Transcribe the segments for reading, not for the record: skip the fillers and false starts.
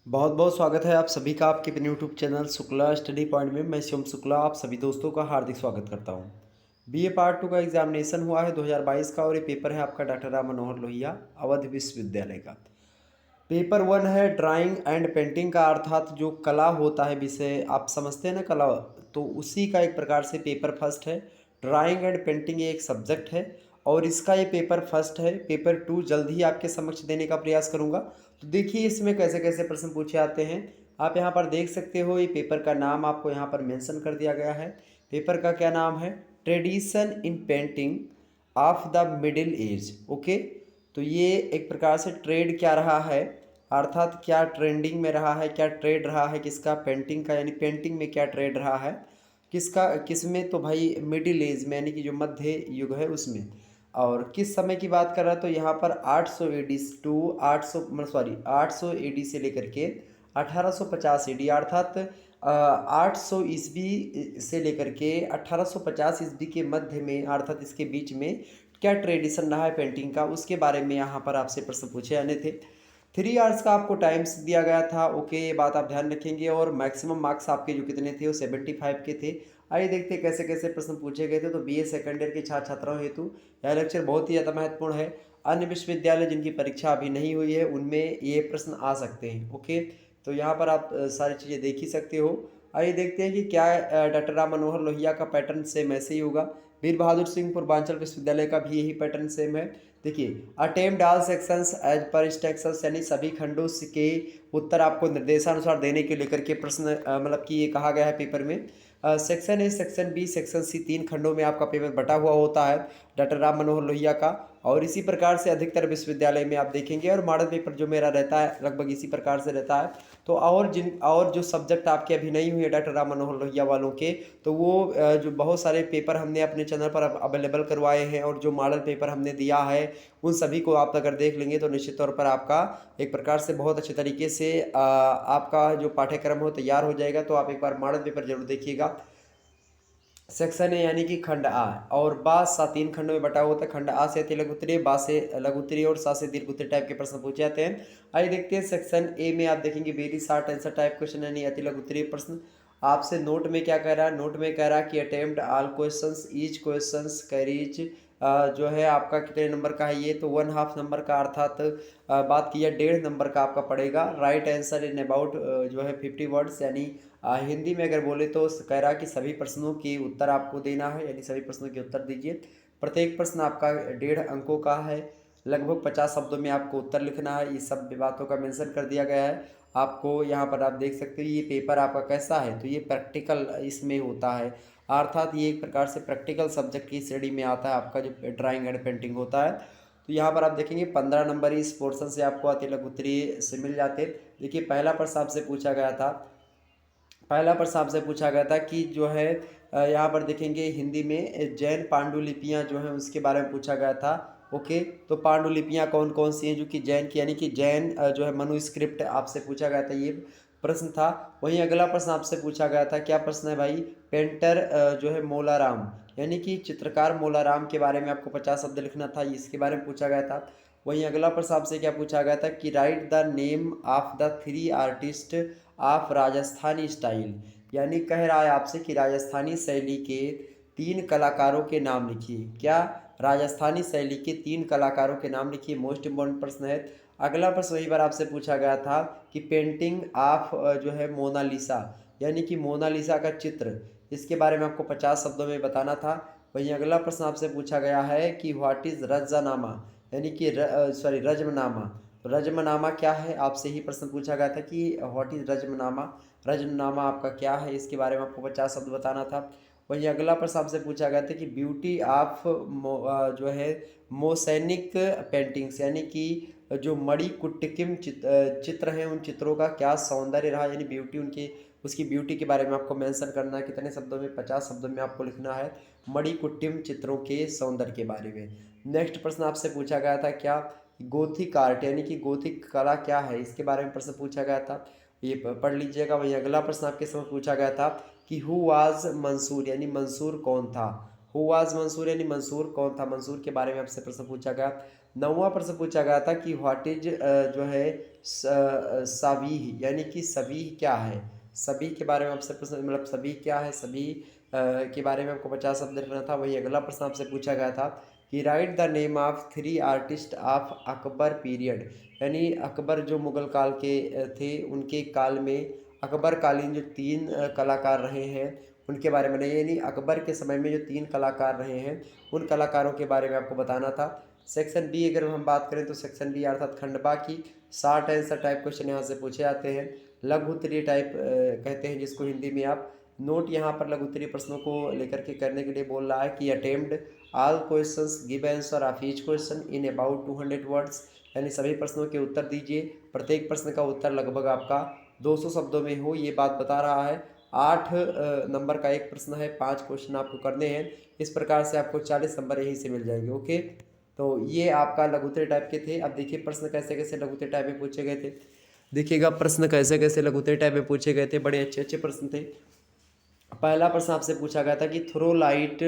बहुत बहुत स्वागत है आप सभी का आपके अपने YouTube channel Shukla study point में। मैं शिवम शुक्ला आप सभी दोस्तों का हार्दिक स्वागत करता हूं। बीए पार्ट 2 का एग्जामिनेशन हुआ है 2022 का और ये पेपर है आपका डॉक्टर राम मनोहर लोहिया अवध विश्वविद्यालय का। पेपर 1 है ड्राइंग एंड पेंटिंग का, अर्थात जो कला होता है विषय आप समझते हैं ना कला, तो उसी का एक प्रकार से पेपर फर्स्ट है। ड्राइंग एंड पेंटिंग ये एक सब्जेक्ट है और इसका ये पेपर फर्स्ट है। पेपर 2 जल्द ही आपके समक्ष देने का प्रयास करूंगा। तो देखिए इसमें कैसे कैसे प्रश्न पूछे आते हैं। आप यहाँ पर देख सकते हो ये पेपर का नाम आपको यहाँ पर मेंशन कर दिया गया है। पेपर का क्या नाम है? Tradition in painting of the middle age. Okay, तो ये एक प्रकार से ट्रेड क्या रहा है, अर्थात क्या ट्रेंडिंग में रहा है, क्या ट्रेड रहा है किसका? पेंटिंग का, यानी पेंटिंग में क्या ट्रेड रहा है किसका? किसमें? तो भाई मिडिल एज में, यानी कि जो मध्य युग है उसमें। और किस समय की बात कर रहा है? तो यहाँ पर 800 एडी टू 800 एडी से लेकर के 1850 एडी, अर्थात 800 ईस्वी से लेकर के 1850 ईस्वी के मध्य में, अर्थात इसके बीच में क्या ट्रेडिशन रहा है पेंटिंग का, उसके बारे में यहाँ पर आपसे प्रश्न पूछे जाने थे। 3 आवर्स का आपको टाइम्स दिया गया था। ओके, ये बात आप ध्यान रखेंगे। और मैक्सिमम मार्क्स आपके जो कितने थे वो 75 के थे। आइए देखते हैं कैसे कैसे प्रश्न पूछे गए थे। तो बीए सेकंड ईयर के छात्र छात्राओं हेतु यह लेक्चर बहुत ही ज़्यादा महत्वपूर्ण है। अन्य विश्वविद्यालय जिनकी परीक्षा अभी नहीं हुई है उनमें ये प्रश्न आ सकते हैं। ओके, तो यहाँ पर आप सारी चीज़ें देख ही सकते हो। आइए देखते हैं कि क्या डॉक्टर राम मनोहर लोहिया का पैटर्न सेम ऐसे ही होगा। वीर बहादुर सिंह पूर्वांचल विश्वविद्यालय का भी यही पैटर्न सेम है। देखिए, attempt all sections as per instructions, यानी सभी खंडों के उत्तर आपको निर्देशानुसार देने के लेकर के प्रश्न मतलब कि ये कहा गया है पेपर में। Section A, section B, section C, 3 खंडों में आपका पेपर बटा हुआ होता है डॉक्टर राम मनोहर लोहिया का। और इसी प्रकार से अधिकतर विश्वविद्यालय में आप देखेंगे, और मॉडल पेपर जो मेरा रहता है लगभग इसी प्रकार से रहता है। तो और जो सब्जेक्ट आपके अभी नहीं हुए डॉक्टर राम मनोहर लोहिया वालों के, तो वो जो बहुत सारे पेपर हमने अपने चैनल पर अवेलेबल करवाए हैं और जो मॉडल पेपर हमने दिया है उन सभी को आप अगर देख लेंगे तो निश्चित तौर पर आपका एक प्रकार से बहुत अच्छे तरीके से आपका जो पाठ्यक्रम हो तैयार हो जाएगा। तो आप एक बार मॉडल पेपर जरूर देखिएगा। सेक्शन ए यानी कि खंड आ और बा सा, 3 खंडों में बटा होता है। खंड आ से अति लघु उत्तरीय, बा से लघु उत्तरीय और सा से दीर्घ उत्तरीय टाइप के प्रश्न पूछे जाते हैं। आइए देखते हैं सेक्शन ए में आप देखेंगे very short answer type question, यानी अति लघु उत्तरीय प्रश्न। आपसे नोट में क्या कह रहा है? नोट में कह रहा है कि attempt all questions, each questions carries जो है आपका कितने नंबर का है? ये तो 1/2 नंबर का, अर्थात बात किया 1.5 नंबर का आपका पड़ेगा। राइट आंसर इन अबाउट जो है 50 वर्ड्स, यानी हिंदी में अगर बोले तो कह रहा है कि सभी प्रश्नों के उत्तर आपको देना है, यानी सभी प्रश्नों के उत्तर दीजिए। प्रत्येक प्रश्न आपका 1.5 अंकों का है। लगभग 50 शब्दों में आपको उत्तर लिखना है। ये सब बातों का मेंशन कर दिया गया है आपको। यहाँ पर आप देख सकते हो ये पेपर आपका कैसा है, तो ये प्रैक्टिकल इसमें होता है, अर्थात ये एक प्रकार से प्रैक्टिकल सब्जेक्ट की श्रेणी में आता है आपका जो ड्राइंग एंड पेंटिंग होता है। तो यहाँ पर आप देखेंगे 15 नंबर इस पोर्शन से आपको अति लघु उत्तरीय से मिल जाते। देखिए पहला प्रश्न आपसे पूछा गया था, पहला प्रश्न आपसे पूछा गया था कि जो है यहाँ पर देखेंगे हिंदी में जैन पांडुलिपियाँ जो हैं उसके बारे में पूछा गया था। ओके, तो पांडुलिपियाँ कौन कौन सी हैं जो कि जैन की, यानी कि जैन जो है मनुस्क्रिप्ट आपसे पूछा गया था, ये प्रश्न था। वहीं अगला प्रश्न आपसे पूछा गया था, क्या प्रश्न है भाई? पेंटर जो है मोलाराम, यानी कि चित्रकार मोलाराम के बारे में आपको 50 शब्द लिखना था, इसके बारे में पूछा गया था। वहीं अगला प्रश्न आपसे क्या पूछा गया था कि right the name of the 3 artist of Rajasthani style, यानी कह रहा है आपसे कि राजस्थानी शैली के 3 कलाकारों के नाम लिखिए। क्या? राजस्थानी शैली के 3 कलाकारों के नाम लिखिए। मोस्ट इम्पोर्टेंट प्रश्न है। अगला प्रश्न वही बार आपसे पूछा गया था कि पेंटिंग ऑफ जो है मोनालिसा, यानी कि मोनालिसा का चित्र, इसके बारे में आपको 50 शब्दों में बताना था। वहीं अगला प्रश्न आपसे पूछा गया है कि व्हाट इज़ रज़नामा, यानी कि रजमनामा। तो रजमनामा क्या है? आपसे ही प्रश्न पूछा गया था कि व्हाट इज़ रजमनामा, रजमनामा आपका क्या है, इसके बारे में आपको 50 शब्द बताना था। वहीं अगला प्रश्न आपसे पूछा गया था कि ब्यूटी ऑफ जो है मोसैनिक पेंटिंग्स, यानी कि जो मणिकुट्टिकिम चित्र हैं उन चित्रों का क्या सौंदर्य रहा, यानी ब्यूटी उनकी, उसकी ब्यूटी के बारे में आपको मेंशन करना है। कितने शब्दों में? 50 शब्दों में आपको लिखना है मणिकुट्टिम चित्रों के सौंदर्य के बारे में। नेक्स्ट प्रश्न आपसे पूछा गया था क्या? गोथिक आर्ट, यानी कि गोथिक कला क्या है, इसके बारे में प्रश्न पूछा गया था, ये पढ़ लीजिएगा। वहीं अगला प्रश्न आपके समझ पूछा गया था कि हु वाज मंसूर, यानी मंसूर कौन था। हु वाज मंसूर, यानी मंसूर कौन था, मंसूर के बारे में आपसे प्रश्न पूछा गया। 9वां प्रश्न पूछा गया था कि व्हाट इज जो है सवीह, यानी कि सवीह क्या है। सभी के बारे में आपसे प्रश्न, मतलब सभी क्या है, सभी के बारे में आपको 50 शब्द लिखना था। वही अगला प्रश्न आपसे पूछा गया था कि right the name of 3 artist of Akbar period, यानी अकबर जो मुगल काल के थे, उनके काल में अकबर कालीन जो 3 कलाकार रहे हैं उनके बारे में, नहीं यानी अकबर के समय में जो 3 कलाकार रहे हैं उन कलाकारों के बारे में आपको बताना था। सेक्शन बी अगर हम बात करें तो सेक्शन बी अर्थात खंडवा की शॉर्ट आंसर टाइप क्वेश्चन यहाँ से पूछे जाते हैं। लघु उत्तरीय टाइप कहते हैं जिसको हिंदी में आप। नोट यहाँ पर लघु उत्तरीय प्रश्नों को लेकर के करने के लिए बोल रहा है कि attempt all questions give answer of each question in about 200 words, यानी सभी प्रश्नों के उत्तर दीजिए, प्रत्येक प्रश्न का उत्तर लगभग आपका 200 शब्दों में हो, ये बात बता रहा है। 8 नंबर का एक प्रश्न है, 5 क्वेश्चन आपको करने हैं। इस प्रकार से आपको 40 नंबर यहीं से मिल जाएंगे। ओके, तो ये आपका लघु उत्तरीय टाइप के थे। अब देखिए प्रश्न कैसे कैसे लघु उत्तरीय टाइप में पूछे गए थे। देखिएगा प्रश्न कैसे कैसे लघु उत्तरीय टाइप में पूछे गए थे, बड़े अच्छे अच्छे प्रश्न थे। पहला प्रश्न आपसे पूछा गया था कि throw light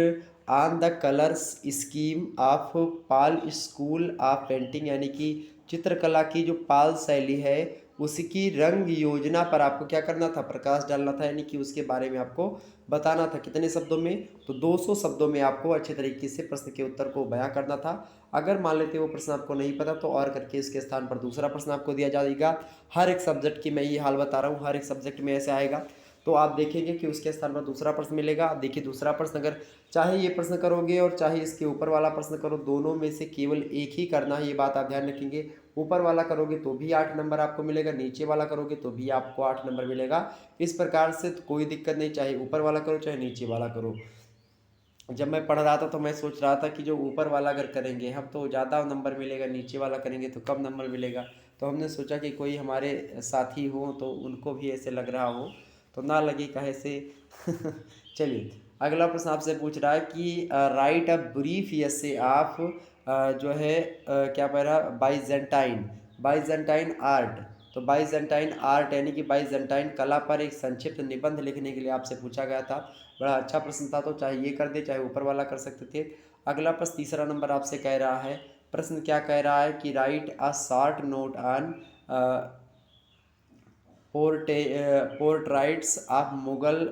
on the colours scheme of Pal school of painting, यानी कि चित्रकला की जो पाल शैली है उसकी रंग योजना पर आपको क्या करना था, प्रकाश डालना था, यानी कि उसके बारे में आपको बताना था। कितने शब्दों में, तो 200 शब्दों में आपको अच्छे तरीके से प्रश्न के उत्तर को बयां करना था। अगर मान लेते वो प्रश्न आपको नहीं पता तो और करके इसके स्थान पर दूसरा प्रश्न आपको दिया जाएगा। हर एक सब्जेक्ट की मैं ये हाल बता रहा हूँ, हर एक सब्जेक्ट में ऐसे आएगा। तो आप देखेंगे कि उसके स्थान पर दूसरा प्रश्न मिलेगा। आप देखिए दूसरा प्रश्न, अगर चाहे ये प्रश्न करोगे और चाहे इसके ऊपर वाला प्रश्न करो, दोनों में से केवल एक ही करना है, ये बात आप ध्यान रखेंगे। ऊपर वाला करोगे तो भी 8 नंबर आपको मिलेगा, नीचे वाला करोगे तो भी आपको 8 नंबर मिलेगा। इस प्रकार से तो कोई दिक्कत नहीं, चाहे ऊपर वाला करो चाहे नीचे वाला करो। जब मैं पढ़ रहा था तो मैं सोच रहा था कि जो ऊपर वाला अगर करेंगे हम तो ज़्यादा नंबर मिलेगा, नीचे वाला करेंगे तो कम नंबर मिलेगा। तो हमने सोचा कि कोई हमारे साथी हो तो उनको भी ऐसे लग रहा हो, तो ना लगे कहे से चलिए अगला प्रश्न आपसे पूछ रहा है कि write a brief essay of जो है क्या पढ़ रहा, बाइजेंटाइन, बाइजेंटाइन आर्ट। तो बाइजेंटाइन आर्ट यानी कि बाइजेंटाइन कला पर एक संक्षिप्त निबंध लिखने के लिए आपसे पूछा गया था। बड़ा अच्छा प्रश्न था, तो चाहे ये कर दे चाहे ऊपर वाला कर सकते थे। अगला प्रश्न तीसरा नंबर आपसे कह रहा है, प्रश्न क्या कह रहा है कि write a short note on portraits of Mughal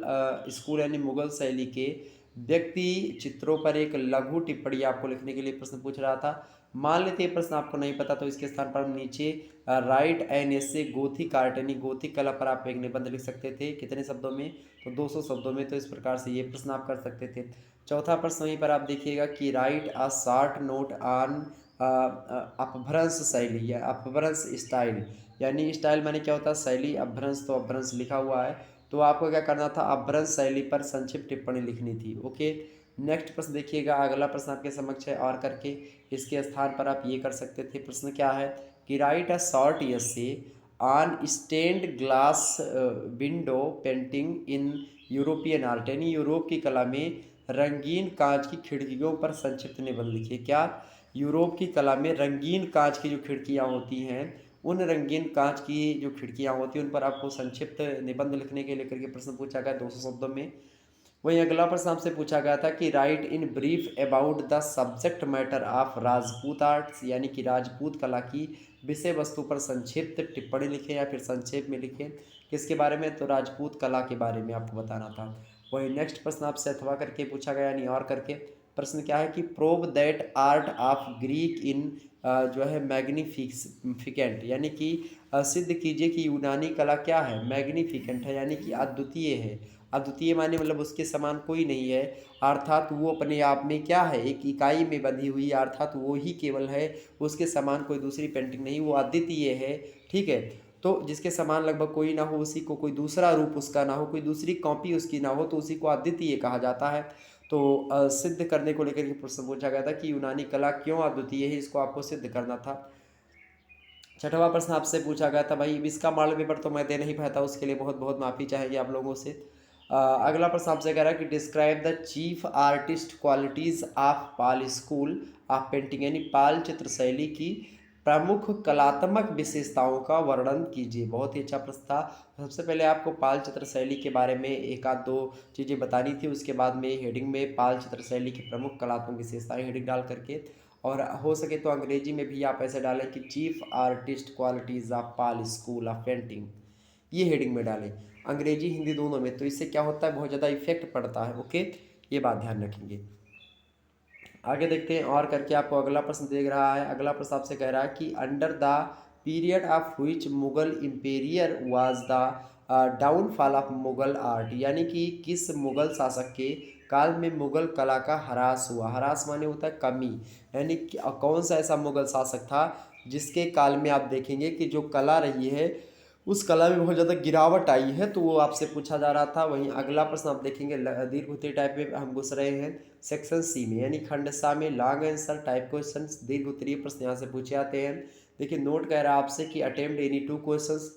school, यानी मुगल शैली के व्यक्ति चित्रों पर एक लघु टिप्पणी आपको लिखने के लिए प्रश्न पूछ रहा था। मान लेते ये प्रश्न आपको नहीं पता तो इसके स्थान पर हम नीचे right an essay Gothic art, यानी गोथिक कला पर आप एक निबंध लिख सकते थे। कितने शब्दों में, तो 200 शब्दों में। तो इस प्रकार से ये प्रश्न आप कर सकते थे। चौथा प्रश्न वहीं पर आप देखिएगा कि write a short note on अपभ्रंश शैली या अपभ्रंश स्टाइल, यानी स्टाइल माने क्या होता है, शैली। अपभ्रंश तो अपभ्रंश लिखा हुआ है, तो आपको क्या करना था, अपभ्रंश शैली पर संक्षिप्त टिप्पणी लिखनी थी। ओके, नेक्स्ट प्रश्न देखिएगा, अगला प्रश्न आपके समक्ष है और करके इसके स्थान पर आप ये कर सकते थे। प्रश्न क्या है कि write a short essay on stained glass window painting in European art, यानी यूरोप की कला में रंगीन कांच की खिड़कियों पर संक्षिप्त निबंध लिखिए। क्या, यूरोप की कला में रंगीन कांच की जो खिड़कियां होती हैं, उन रंगीन कांच की जो खिड़कियां होती हैं उन पर आपको संक्षिप्त निबंध लिखने के लेकर के प्रश्न पूछा गया 200 शब्दों में। वहीं अगला प्रश्न आपसे पूछा गया था कि right in brief about the subject matter of Rajput arts, यानी कि राजपूत कला की विषय वस्तु पर संक्षिप्त टिप्पणी लिखें या फिर संक्षेप में लिखें। किसके बारे में, तो राजपूत कला के बारे में आपको बताना था। वही नेक्स्ट प्रश्न आपसे अथवा करके पूछा गया, यानी और करके। प्रश्न क्या है कि prove that art of Greek in जो है मैग्निफिकेंट, यानी कि सिद्ध कीजिए कि यूनानी कला क्या है, मैग्निफिकेंट है, यानी कि अद्वितीय है। अद्वितीय माने मतलब उसके समान कोई नहीं है, अर्थात वो अपने आप में क्या है, एक इकाई में बंधी हुई, अर्थात वो ही केवल है, उसके समान कोई दूसरी पेंटिंग नहीं, वो अद्वितीय है। ठीक है, तो जिसके समान लगभग कोई ना हो, उसी को कोई दूसरा रूप उसका ना हो, कोई दूसरी कॉपी उसकी ना हो, तो उसी को अद्वितीय कहा जाता है। तो सिद्ध करने को लेकर के प्रश्न पूछा गया था कि यूनानी कला क्यों अद्वितीय है, इसको आपको सिद्ध करना था। छठवां प्रश्न आपसे पूछा गया था, भाई इसका मॉडल पेपर तो मैं दे नहीं पाता, उसके लिए बहुत बहुत माफ़ी चाहेंगे आप लोगों से। अगला प्रश्न आपसे कह रहा है कि describe the chief artist qualities of Pal school of painting, यानी पाल चित्र शैली की प्रमुख कलात्मक विशेषताओं का वर्णन कीजिए। बहुत ही अच्छा प्रश्न था। सबसे पहले आपको पाल चित्र शैली के बारे में एक आध दो चीज़ें बतानी थी, उसके बाद में हेडिंग में पाल चित्र शैली की प्रमुख कलात्मक विशेषताएं हेडिंग डाल करके, और हो सके तो अंग्रेजी में भी आप ऐसे डालें कि chief artist qualities of Pal school of painting, ये हेडिंग में डालें, अंग्रेजी हिंदी दोनों में। तो इससे क्या होता है, बहुत ज़्यादा इफेक्ट पड़ता है। ओके, ये बात ध्यान रखेंगे। आगे देखते हैं और करके आपको अगला प्रश्न देख रहा है। अगला प्रश्न आपसे कह रहा है कि under the period of which Mughal emperor was the downfall of Mughal art, यानी कि किस मुगल शासक के काल में मुगल कला का ह्रास हुआ। ह्रास माने होता है कमी, यानी कि कौन सा ऐसा मुगल शासक था जिसके काल में आप देखेंगे कि जो कला रही है उस कला में बहुत ज़्यादा गिरावट आई है। तो वो आपसे पूछा जा रहा था। वहीं अगला प्रश्न आप देखेंगे, दीर्घ उत्तरी टाइप में हम घुस रहे हैं सेक्शन सी में, यानी खंड सा में लॉन्ग आंसर टाइप क्वेश्चन दीर्घ उत्तरीय प्रश्न यहाँ से पूछे जाते हैं। देखिए नोट कह रहा है आपसे कि attempt any two questions.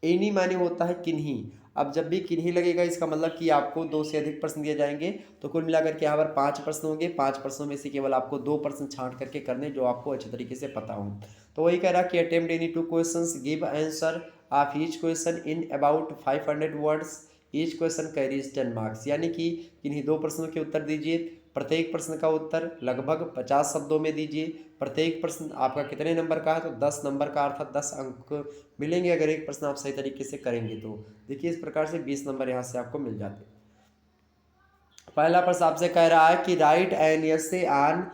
Any माने होता है किन्हीं। अब जब भी किन्हीं लगेगा इसका मतलब कि आपको 2 से अधिक प्रश्न दिए जाएंगे। तो कुल मिलाकर के यहाँ पर 5 प्रश्न होंगे। 5 प्रश्नों में से केवल आपको 2 प्रश्न छांट करके करने जो आपको अच्छे तरीके से पता हो। तो वही कह रहा कि attempt any two questions, give answer of each question in about 500 words, each question carries 10 marks, यानी कि किन्हीं 2 प्रश्नों के उत्तर दीजिए। प्रत्येक प्रश्न का उत्तर लगभग 50 शब्दों में दीजिए। प्रत्येक प्रश्न आपका कितने नंबर का है, तो 10 नंबर का, अर्थात 10 अंक मिलेंगे अगर एक प्रश्न आप सही तरीके से करेंगे तो। देखिए इस प्रकार से 20 नंबर यहाँ से आपको मिल जाते हैं। पहला प्रश्न आपसे कह रहा है कि राइट एन एस्से ऑन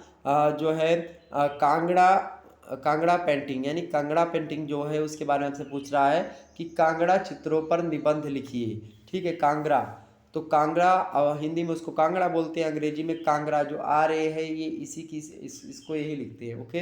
जो है कांगड़ा कांगड़ा पेंटिंग, यानी कांगड़ा पेंटिंग जो है उसके बारे में आपसे पूछ रहा है कि कांगड़ा चित्रों पर निबंध लिखिए। ठीक है, कांगड़ा, तो कांगड़ा हिंदी में उसको कांगड़ा बोलते हैं, अंग्रेजी में कांगड़ा जो आ रहे हैं ये इसी की इसको यही लिखते हैं। ओके,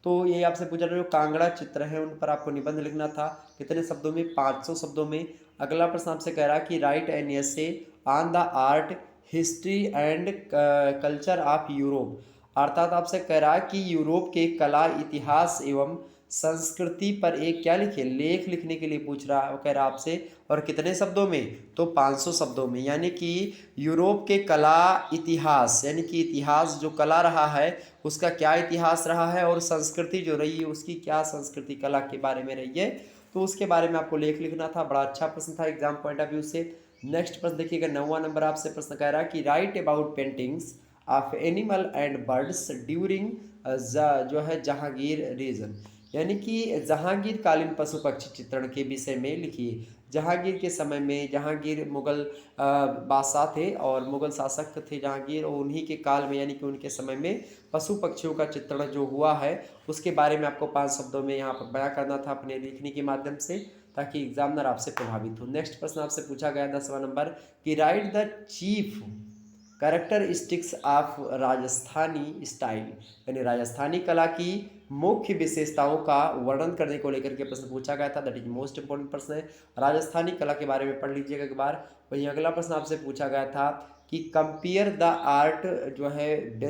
तो ये आपसे पूछा जो कांगड़ा चित्र है उन पर आपको निबंध लिखना था। कितने शब्दों में, 500 शब्दों में। अगला प्रश्न आपसे कह रहा है कि write an essay on the art history and culture of Europe, अर्थात आपसे कह रहा है कि यूरोप के कला इतिहास एवं संस्कृति पर एक क्या लिखे, लेख लिखने के लिए पूछ रहा है। वो कह रहा है आपसे, और कितने शब्दों में, तो 500 शब्दों में। यानी कि यूरोप के कला इतिहास, यानी कि इतिहास जो कला रहा है उसका क्या इतिहास रहा है, और संस्कृति जो रही है उसकी क्या संस्कृति कला के बारे में रही है, तो उसके बारे में आपको लेख लिखना था। बड़ा अच्छा प्रश्न था एग्जाम पॉइंट ऑफ व्यू से। नेक्स्ट प्रश्न देखिएगा, 9वां नंबर आपसे प्रश्न कह रहा है कि right about paintings of animal and birds during जो है जहांगीर रीजन, यानी कि जहांगीर कालीन पशु पक्षी चित्रण के विषय में लिखिए। जहांगीर के समय में, जहांगीर मुगल बादशाह थे और मुगल शासक थे जहांगीर, और उन्हीं के काल में यानी कि उनके समय में पशु पक्षियों का चित्रण जो हुआ है उसके बारे में आपको 5 शब्दों में यहाँ पर बयां करना था अपने लिखने के माध्यम से, ताकि एग्जामिनर आपसे प्रभावित हो। नेक्स्ट प्रश्न आपसे पूछा गया 10वां नंबर कि right the chief characteristics of Rajasthani style, यानी राजस्थानी कला की मुख्य विशेषताओं का वर्णन करने को लेकर के प्रश्न पूछा गया था। दैट इज मोस्ट इंपॉर्टेंट प्रश्न है, राजस्थानी कला के बारे में पढ़ लीजिएगा एक बार। वहीं अगला प्रश्न आपसे पूछा गया था कि कंपेयर द आर्ट जो है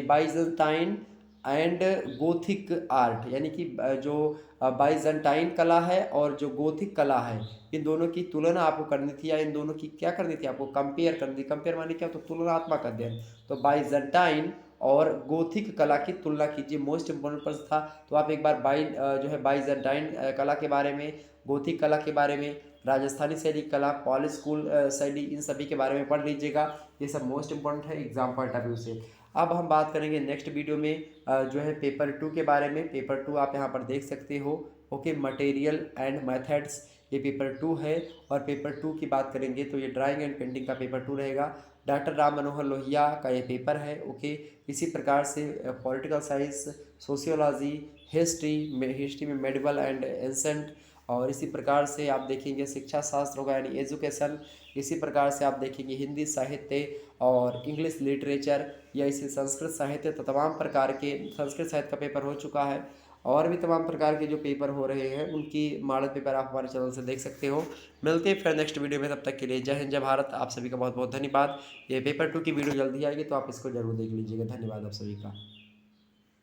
बाइजेंटाइन एंड गोथिक आर्ट, यानी कि जो बाइजेंटाइन कला है और जो गोथिक कला है इन दोनों की तुलना आपको करनी थी, या इन दोनों की क्या करनी थी, आपको कंपेयर करनी थी। कंपेयर माने क्या, तो तुलनात्मक अध्ययन। तो बाइजेंटाइन और गोथिक कला की तुलना कीजिए, मोस्ट इंपोर्टेंट प्रश्न था। तो आप एक बार जो है बाइजेंटाइन कला के बारे में, गोथिक कला के बारे में, राजस्थानी शैली कला, पॉलिश स्कूल शैली, इन सभी के बारे में पढ़ लीजिएगा। ये सब मोस्ट इंपॉर्टेंट है एग्जाम पॉइंट ऑफ व्यू से। अब हम बात करेंगे नेक्स्ट वीडियो में जो है पेपर 2 के बारे में। पेपर 2 आप यहाँ पर देख सकते हो। ओके, मटेरियल एंड मेथड्स, ये पेपर 2 है। और पेपर 2 की बात करेंगे तो ये ड्राइंग एंड पेंटिंग का पेपर 2 रहेगा। डॉक्टर राम मनोहर लोहिया का ये पेपर है। ओके, इसी प्रकार से पॉलिटिकल साइंस, सोशियोलॉजी, हिस्ट्री में मेडिवल एंड एंसेंट, और इसी प्रकार से आप देखेंगे शिक्षा शास्त्र होगा यानी एजुकेशन। इसी प्रकार से आप देखेंगे हिंदी साहित्य और इंग्लिश लिटरेचर, या इसी संस्कृत साहित्य, तो तमाम प्रकार के संस्कृत साहित्य का पेपर हो चुका है। और भी तमाम प्रकार के जो पेपर हो रहे हैं उनकी मॉडल पेपर आप हमारे चैनल से देख सकते हो। मिलते हैं फिर नेक्स्ट वीडियो में, तब तक के लिए जय हिंद जय भारत। आप सभी का बहुत बहुत धन्यवाद। ये पेपर 2 की वीडियो जल्दी आएगी तो आप इसको जरूर देख लीजिएगा। धन्यवाद आप सभी का।